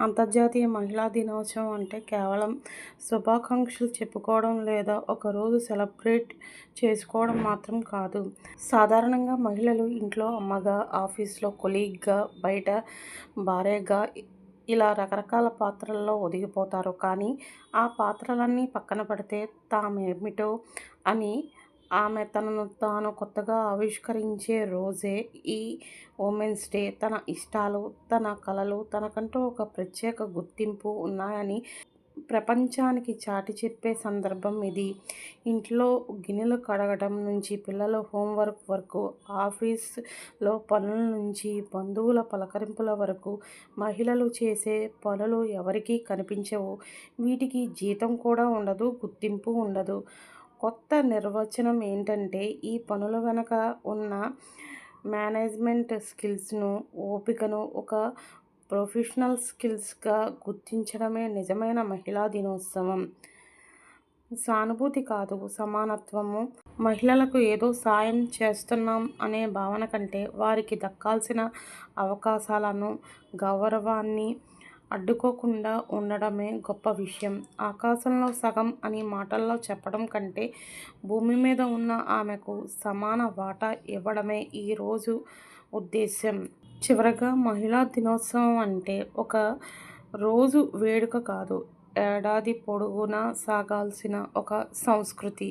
అంతర్జాతీయ మహిళా దినోత్సవం అంటే కేవలం శుభాకాంక్షలు చెప్పుకోవడం లేదా ఒకరోజు సెలబ్రేట్ చేసుకోవడం మాత్రం కాదు. సాధారణంగా మహిళలు ఇంట్లో అమ్మగా, ఆఫీస్లో కొలీగ్గా, బయట భార్యగా ఇలా రకరకాల పాత్రల్లో ఒదిగిపోతారు. కానీ ఆ పాత్రలన్నీ పక్కన పెడితే తామేమిటో అని ఆమె తనను తాను కొత్తగా ఆవిష్కరించే రోజే ఈ ఉమెన్స్ డే. తన ఇష్టాలు, తన కలలు, తనకంటూ ఒక ప్రత్యేక గుర్తింపు ఉన్నాయని ప్రపంచానికి చాటి చెప్పే సందర్భం ఇది. ఇంట్లో గిన్నెలు కడగడం నుంచి పిల్లల హోంవర్క్ వరకు, ఆఫీస్లో పనుల నుంచి బంధువుల పలకరింపుల వరకు మహిళలు చేసే పనులు ఎవరికీ కనిపించవు. వీటికి జీతం కూడా ఉండదు, గుర్తింపు ఉండదు. కొత్త నిర్వచనం ఏంటంటే ఈ పనుల వెనక ఉన్న మేనేజ్మెంట్ స్కిల్స్ను, ఓపికను ఒక ప్రొఫెషనల్ స్కిల్స్గా గుర్తించడమే నిజమైన మహిళా దినోత్సవం. సానుభూతి కాదు, సమానత్వము. మహిళలకు ఏదో సాయం చేస్తున్నాం అనే భావన కంటే వారికి దక్కాల్సిన అవకాశాలను, గౌరవాన్ని అడ్డుకోకుండా ఉండడమే గొప్ప విషయం. ఆకాశంలో సగం అని మాటల్లో చెప్పడం కంటే భూమి మీద ఉన్న ఆమెకు సమాన వాటా ఇవ్వడమే ఈ రోజు ఉద్దేశ్యం. చివరగా మహిళా దినోత్సవం అంటే ఒక రోజు వేడుక కాదు, ఏడాది పొడవునా సాగాల్సిన ఒక సంస్కృతి.